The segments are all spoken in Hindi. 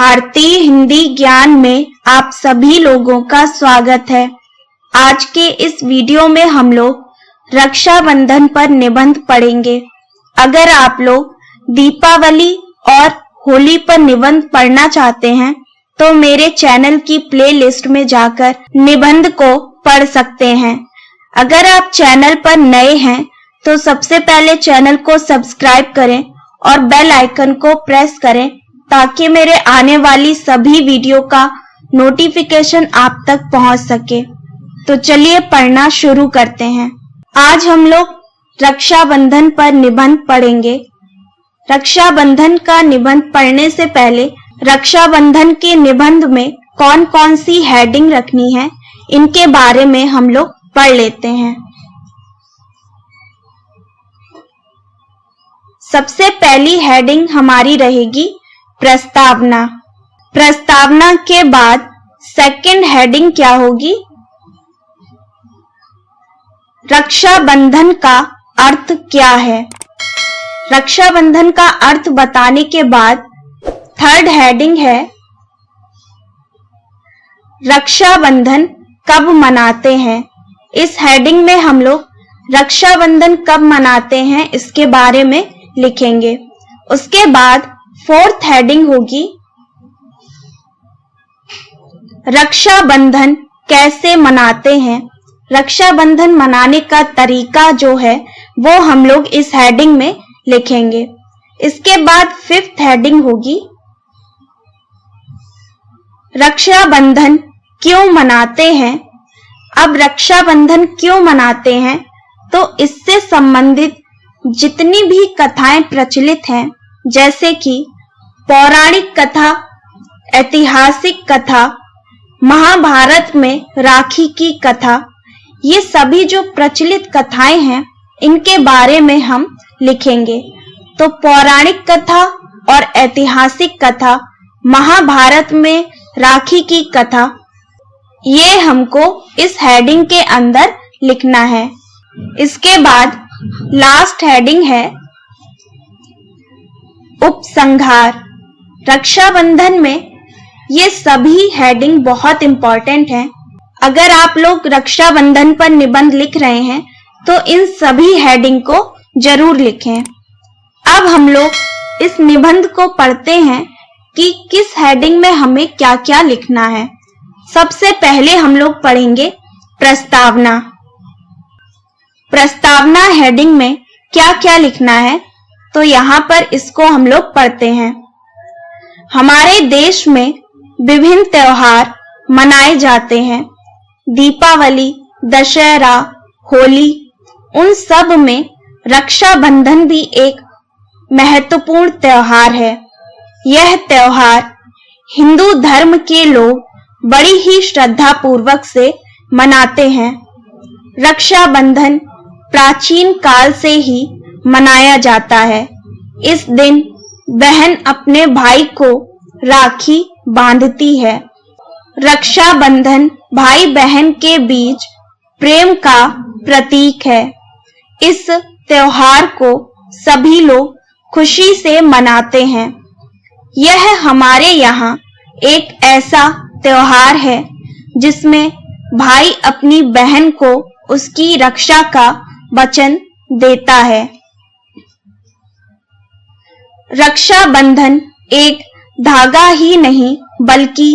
भारतीय हिंदी ज्ञान में आप सभी लोगों का स्वागत है। आज के इस वीडियो में हम लोग रक्षाबंधन पर निबंध पढ़ेंगे। अगर आप लोग दीपावली और होली पर निबंध पढ़ना चाहते हैं तो मेरे चैनल की प्लेलिस्ट में जाकर निबंध को पढ़ सकते हैं। अगर आप चैनल पर नए हैं तो सबसे पहले चैनल को सब्सक्राइब करें और बेल आइकन को प्रेस करें ताकि मेरे आने वाली सभी वीडियो का नोटिफिकेशन आप तक पहुंच सके। तो चलिए पढ़ना शुरू करते हैं। आज हम लोग रक्षाबंधन पर निबंध पढ़ेंगे। रक्षाबंधन का निबंध पढ़ने से पहले रक्षाबंधन के निबंध में कौन कौन सी हेडिंग रखनी है इनके बारे में हम लोग पढ़ लेते हैं। सबसे पहली हेडिंग हमारी रहेगी प्रस्तावना। प्रस्तावना के बाद सेकंड हेडिंग क्या होगी? रक्षाबंधन का अर्थ क्या है? रक्षाबंधन का अर्थ बताने के बाद थर्ड हेडिंग है रक्षाबंधन कब मनाते हैं। इस हेडिंग में हम लोग रक्षाबंधन कब मनाते हैं इसके बारे में लिखेंगे। उसके बाद फोर्थ हेडिंग होगी रक्षाबंधन कैसे मनाते हैं। रक्षाबंधन मनाने का तरीका जो है वो हम लोग इस हेडिंग में लिखेंगे। इसके बाद फिफ्थ हेडिंग होगी रक्षाबंधन क्यों मनाते हैं। अब रक्षाबंधन क्यों मनाते हैं तो इससे संबंधित जितनी भी कथाएं प्रचलित हैं जैसे कि पौराणिक कथा, ऐतिहासिक कथा, महाभारत में राखी की कथा, ये सभी जो प्रचलित कथाएं हैं इनके बारे में हम लिखेंगे। तो पौराणिक कथा और ऐतिहासिक कथा, महाभारत में राखी की कथा, ये हमको इस हेडिंग के अंदर लिखना है। इसके बाद लास्ट हेडिंग है उपसंहार। रक्षाबंधन में ये सभी हेडिंग बहुत इंपॉर्टेंट हैं। अगर आप लोग रक्षाबंधन पर निबंध लिख रहे हैं तो इन सभी हेडिंग को जरूर लिखें। अब हम लोग इस निबंध को पढ़ते हैं कि किस हेडिंग में हमें क्या क्या लिखना है। सबसे पहले हम लोग पढ़ेंगे प्रस्तावना। प्रस्तावना हेडिंग में क्या क्या लिखना है तो यहाँ पर इसको हम लोग पढ़ते हैं। हमारे देश में विभिन्न त्योहार मनाए जाते हैं। दीपावली, दशहरा, होली, उन सब में रक्षाबंधन भी एक महत्वपूर्ण त्योहार है। यह त्योहार हिंदू धर्म के लोग बड़ी ही श्रद्धा पूर्वक से मनाते हैं। रक्षाबंधन प्राचीन काल से ही मनाया जाता है। इस दिन बहन अपने भाई को राखी बांधती है। रक्षाबंधन भाई बहन के बीच प्रेम का प्रतीक है। इस त्योहार को सभी लोग खुशी से मनाते हैं। यह हमारे यहाँ एक ऐसा त्योहार है जिसमें भाई अपनी बहन को उसकी रक्षा का वचन देता है। रक्षाबंधन एक धागा ही नहीं बल्कि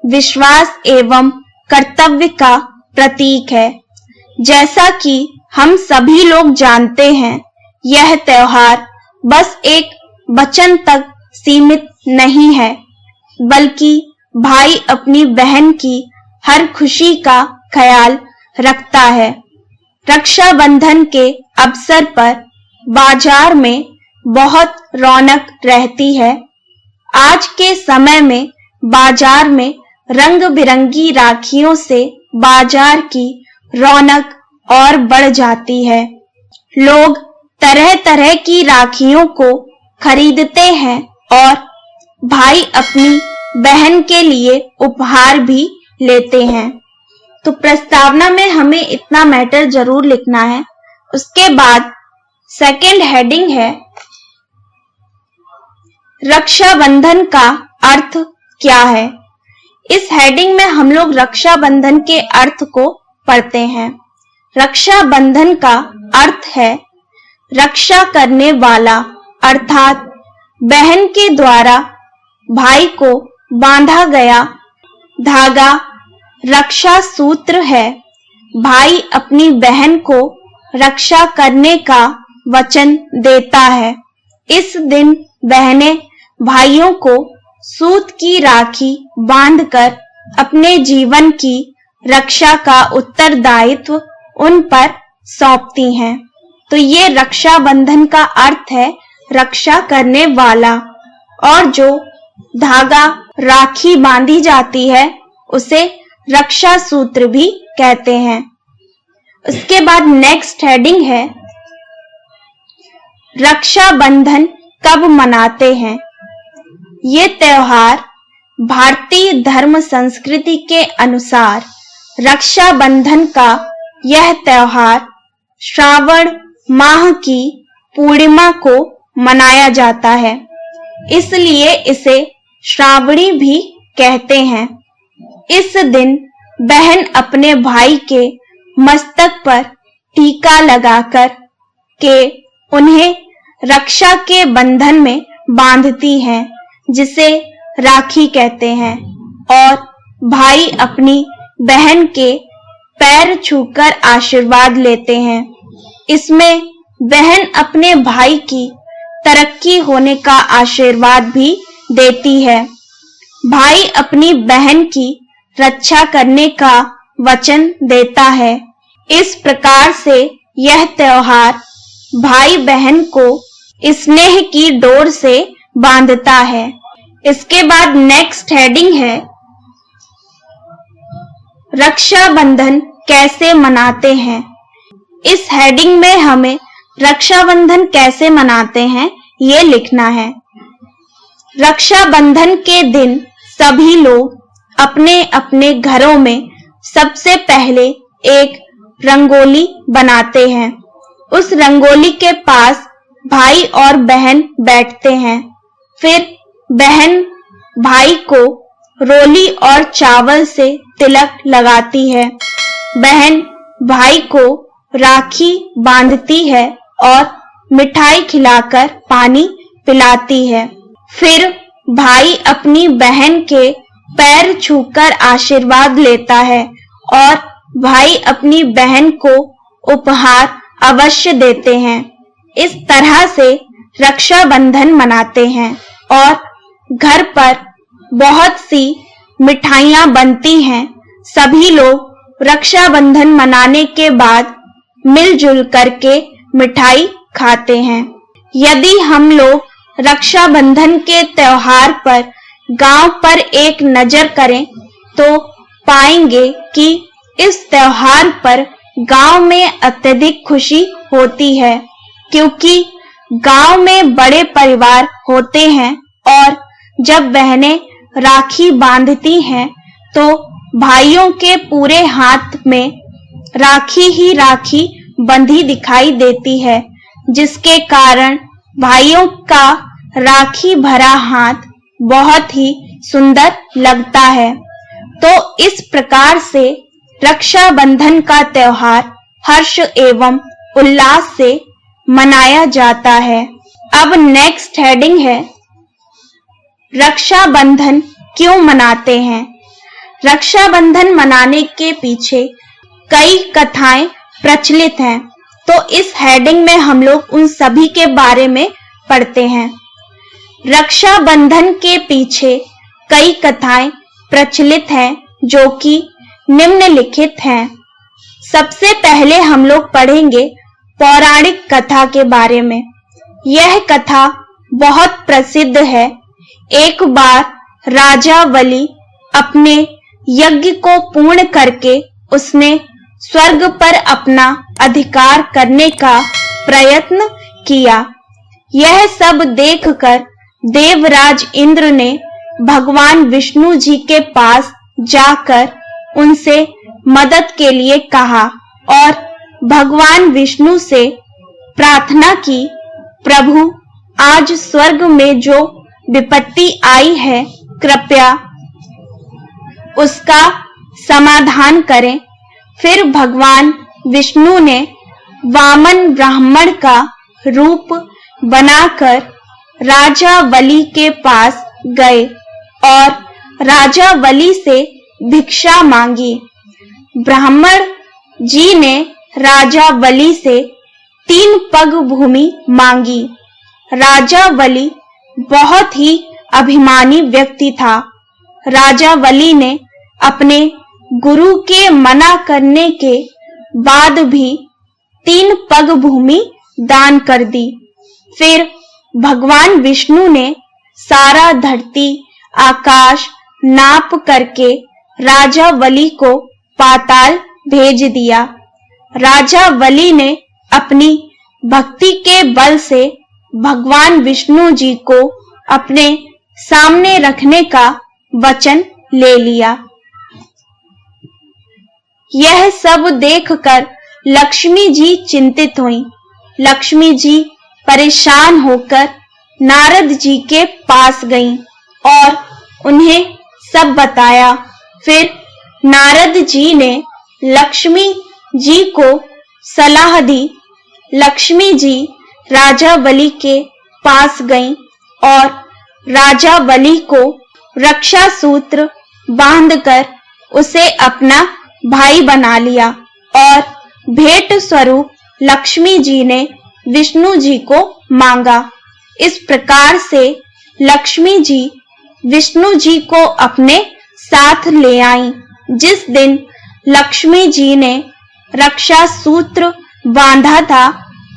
विश्वास एवं कर्तव्य का प्रतीक है। जैसा कि हम सभी लोग जानते हैं, यह त्योहार बस एक वचन तक सीमित नहीं है बल्कि भाई अपनी बहन की हर खुशी का ख्याल रखता है। रक्षाबंधन के अवसर पर बाजार में बहुत रौनक रहती है। आज के समय में बाजार में रंग बिरंगी राखियों से बाजार की रौनक और बढ़ जाती है। लोग तरह तरह की राखियों को खरीदते हैं और भाई अपनी बहन के लिए उपहार भी लेते हैं। तो प्रस्तावना में हमें इतना मैटर जरूर लिखना है। उसके बाद सेकंड हेडिंग है रक्षाबंधन का अर्थ क्या है। इस हेडिंग में हम लोग रक्षाबंधन के अर्थ को पढ़ते हैं। रक्षाबंधन का अर्थ है रक्षा करने वाला, अर्थात बहन के द्वारा भाई को बांधा गया धागा रक्षा सूत्र है। भाई अपनी बहन को रक्षा करने का वचन देता है। इस दिन बहनें भाइयों को सूत की राखी बांधकर अपने जीवन की रक्षा का उत्तरदायित्व उन पर सौंपती हैं। तो ये रक्षाबंधन का अर्थ है रक्षा करने वाला, और जो धागा राखी बांधी जाती है उसे रक्षा सूत्र भी कहते हैं। उसके बाद नेक्स्ट हेडिंग है रक्षाबंधन कब मनाते हैं। ये त्योहार भारतीय धर्म संस्कृति के अनुसार रक्षाबंधन का यह त्योहार श्रावण माह की पूर्णिमा को मनाया जाता है, इसलिए इसे श्रावणी भी कहते हैं। इस दिन बहन अपने भाई के मस्तक पर टीका लगाकर के उन्हें रक्षा के बंधन में बांधती हैं, जिसे राखी कहते हैं, और भाई अपनी बहन के पैर छूकर आशीर्वाद लेते हैं। इसमें बहन अपने भाई की तरक्की होने का आशीर्वाद भी देती है। भाई अपनी बहन की रक्षा करने का वचन देता है। इस प्रकार से यह त्योहार भाई बहन को स्नेह की डोर से बांधता है। इसके बाद नेक्स्ट हेडिंग है रक्षाबंधन कैसे मनाते हैं। इस हेडिंग में हमें रक्षाबंधन कैसे मनाते हैं ये लिखना है। रक्षाबंधन के दिन सभी लोग अपने अपने घरों में सबसे पहले एक रंगोली बनाते हैं। उस रंगोली के पास भाई और बहन बैठते हैं। फिर बहन भाई को रोली और चावल से तिलक लगाती है। बहन भाई को राखी बांधती है और मिठाई खिलाकर पानी पिलाती है। फिर भाई अपनी बहन के पैर छूकर आशीर्वाद लेता है और भाई अपनी बहन को उपहार अवश्य देते हैं। इस तरह से रक्षाबंधन मनाते हैं और घर पर बहुत सी मिठाइयां बनती हैं। सभी लोग रक्षाबंधन मनाने के बाद मिलजुल करके मिठाई खाते हैं। यदि हम लोग रक्षाबंधन के त्योहार पर गांव पर एक नजर करें तो पाएंगे कि इस त्योहार पर गांव में अत्यधिक खुशी होती है, क्योंकि गांव में बड़े परिवार होते हैं और जब बहनें राखी बांधती हैं तो भाइयों के पूरे हाथ में राखी ही राखी बंधी दिखाई देती है, जिसके कारण भाइयों का राखी भरा हाथ बहुत ही सुंदर लगता है। तो इस प्रकार से रक्षाबंधन का त्योहार हर्ष एवं उल्लास से मनाया जाता है। अब नेक्स्ट हेडिंग है रक्षाबंधन क्यों मनाते हैं। रक्षाबंधन मनाने के पीछे कई कथाएं प्रचलित हैं, तो इस हेडिंग में हम लोग उन सभी के बारे में पढ़ते हैं। रक्षाबंधन के पीछे कई कथाएं प्रचलित हैं जो कि निम्नलिखित हैं। सबसे पहले हम लोग पढ़ेंगे पौराणिक कथा के बारे में। यह कथा बहुत प्रसिद्ध है। एक बार राजा बलि अपने यज्ञ को पूर्ण करके उसने स्वर्ग पर अपना अधिकार करने का प्रयत्न किया। यह सब देखकर देवराज इंद्र ने भगवान विष्णु जी के पास जाकर उनसे मदद के लिए कहा और भगवान विष्णु से प्रार्थना की, प्रभु आज स्वर्ग में जो विपत्ति आई है कृपया उसका समाधान करें। फिर भगवान विष्णु ने वामन ब्राह्मण का रूप बनाकर राजा बलि के पास गए और राजा बलि से भिक्षा मांगी। ब्राह्मण जी ने राजा बलि से 3 पग भूमि मांगी। राजा बलि बहुत ही अभिमानी व्यक्ति था। राजा बलि ने अपने गुरु के मना करने के बाद भी 3 पग भूमि दान कर दी। फिर भगवान विष्णु ने सारा धरती आकाश नाप करके राजा बलि को पाताल भेज दिया। राजा बलि ने अपनी भक्ति के बल से भगवान विष्णु जी को अपने सामने रखने का वचन ले लिया। यह सब देखकर लक्ष्मी जी चिंतित हुईं। लक्ष्मी जी परेशान होकर नारद जी के पास गईं और उन्हें सब बताया। फिर नारद जी ने लक्ष्मी जी को सलाह दी। लक्ष्मी जी राजा बलि के पास गईं और राजा बलि को रक्षा सूत्र बांधकर उसे अपना भाई बना लिया और भेंट स्वरूप लक्ष्मी जी ने विष्णु जी को मांगा। इस प्रकार से लक्ष्मी जी विष्णु जी को अपने साथ ले आईं। जिस दिन लक्ष्मी जी ने रक्षा सूत्र बांधा था,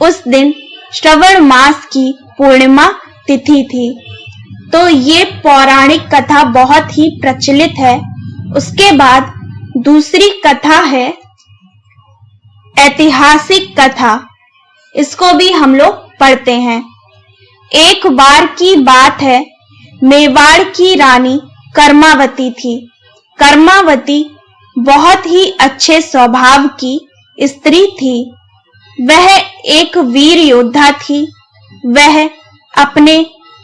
उस दिन श्रवण मास की पूर्णिमा तिथि थी। तो ये पौराणिक कथा बहुत ही प्रचलित है। उसके बाद दूसरी कथा है ऐतिहासिक कथा। इसको भी हम लोग पढ़ते हैं। एक बार की बात है, मेवाड़ की रानी कर्मावती थी। कर्मावती बहुत ही अच्छे स्वभाव की स्त्री थी। वह एक वीर योद्धा थी। वह अपने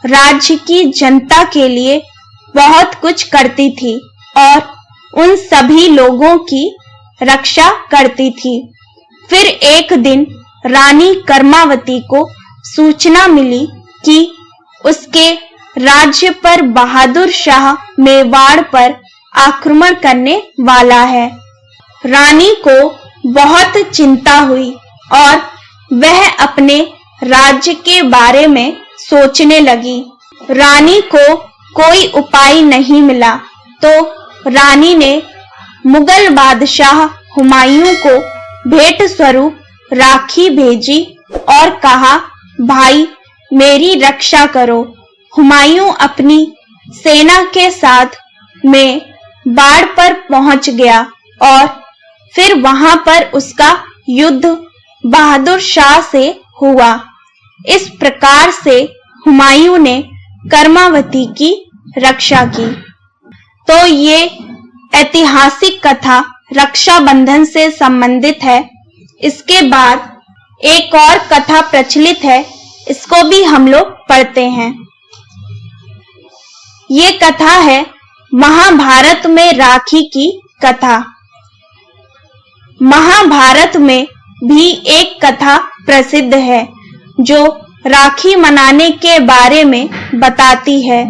राज्य की जनता के लिए बहुत कुछ करती थी और उन सभी लोगों की रक्षा करती थी। फिर एक दिन रानी कर्मावती को सूचना मिली कि उसके राज्य पर बहादुर शाह मेवाड़ पर आक्रमण करने वाला है। रानी को बहुत चिंता हुई और वह अपने राज्य के बारे में सोचने लगी। रानी को कोई उपाय नहीं मिला तो रानी ने मुगल बादशाह हुमायूं को भेंट स्वरूप राखी भेजी और कहा, भाई मेरी रक्षा करो। हुमायूं अपनी सेना के साथ में बाढ़ पर पहुंच गया और फिर वहां पर उसका युद्ध बहादुर शाह से हुआ। इस प्रकार से हुमायूं ने कर्मावती की रक्षा की। तो ये ऐतिहासिक कथा रक्षाबंधन से संबंधित है। इसके बाद एक और कथा प्रचलित है, इसको भी हम लोग पढ़ते हैं। ये कथा है महाभारत में राखी की कथा। महाभारत में भी एक कथा प्रसिद्ध है जो राखी मनाने के बारे में बताती है।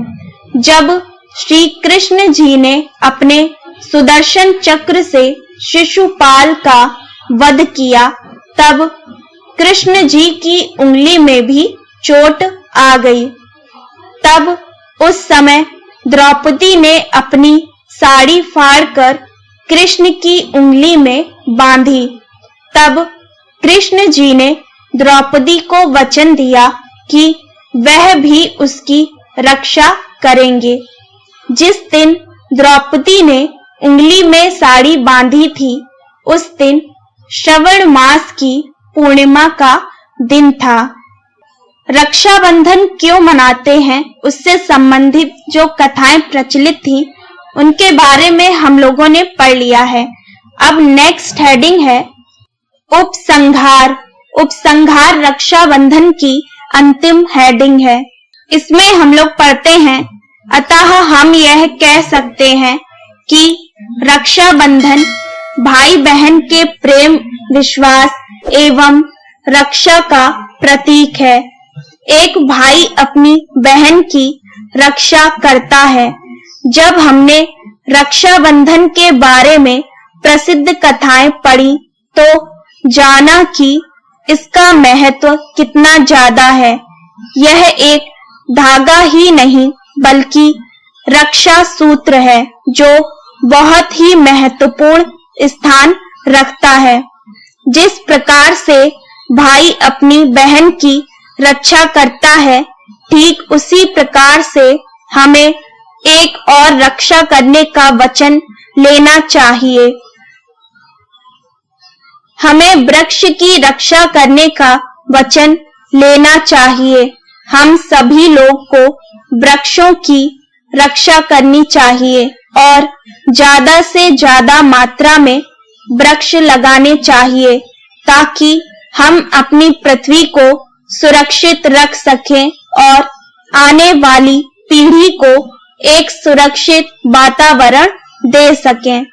जब श्री कृष्ण जी ने अपने सुदर्शन चक्र से शिशुपाल का वध किया, तब कृष्ण जी की उंगली में भी चोट आ गई। तब उस समय द्रौपदी ने अपनी साड़ी फाड़कर कृष्ण की उंगली में बांधी। तब कृष्ण जी ने द्रौपदी को वचन दिया कि वह भी उसकी रक्षा करेंगे। जिस दिन द्रौपदी ने उंगली में साड़ी बांधी थी, उस दिन श्रवण मास की पूर्णिमा का दिन था। रक्षाबंधन क्यों मनाते हैं, उससे संबंधित जो कथाएं प्रचलित थी, उनके बारे में हम लोगों ने पढ़ लिया है। अब नेक्स्ट हेडिंग है उपसंहार। उपसंहार रक्षाबंधन की अंतिम हेडिंग है। इसमें हम लोग पढ़ते हैं, अतः हम यह कह सकते हैं कि रक्षाबंधन भाई बहन के प्रेम, विश्वास एवं रक्षा का प्रतीक है। एक भाई अपनी बहन की रक्षा करता है। जब हमने रक्षाबंधन के बारे में प्रसिद्ध कथाएं पढ़ी तो जाना कि इसका महत्व कितना ज्यादा है। यह एक धागा ही नहीं बल्कि रक्षा सूत्र है जो बहुत ही महत्वपूर्ण स्थान रखता है। जिस प्रकार से भाई अपनी बहन की रक्षा करता है, ठीक उसी प्रकार से हमें एक और रक्षा करने का वचन लेना चाहिए। हमें वृक्ष की रक्षा करने का वचन लेना चाहिए। हम सभी लोग को वृक्षों की रक्षा करनी चाहिए और ज्यादा से ज्यादा मात्रा में वृक्ष लगाने चाहिए ताकि हम अपनी पृथ्वी को सुरक्षित रख सकें और आने वाली पीढ़ी को एक सुरक्षित वातावरण दे सकें।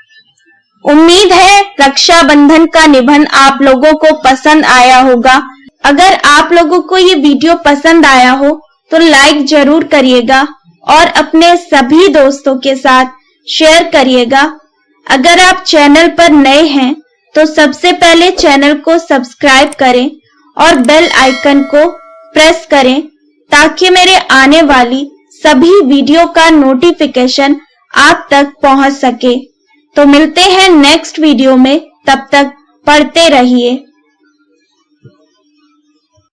उम्मीद है रक्षाबंधन का निबंध आप लोगों को पसंद आया होगा। अगर आप लोगों को ये वीडियो पसंद आया हो तो लाइक जरूर करिएगा और अपने सभी दोस्तों के साथ शेयर करिएगा। अगर आप चैनल पर नए हैं तो सबसे पहले चैनल को सब्सक्राइब करें और बेल आइकन को प्रेस करें ताकि मेरे आने वाली सभी वीडियो का नोटिफिकेशन आप तक पहुंच सके। तो मिलते हैं नेक्स्ट वीडियो में, तब तक पढ़ते रहिए।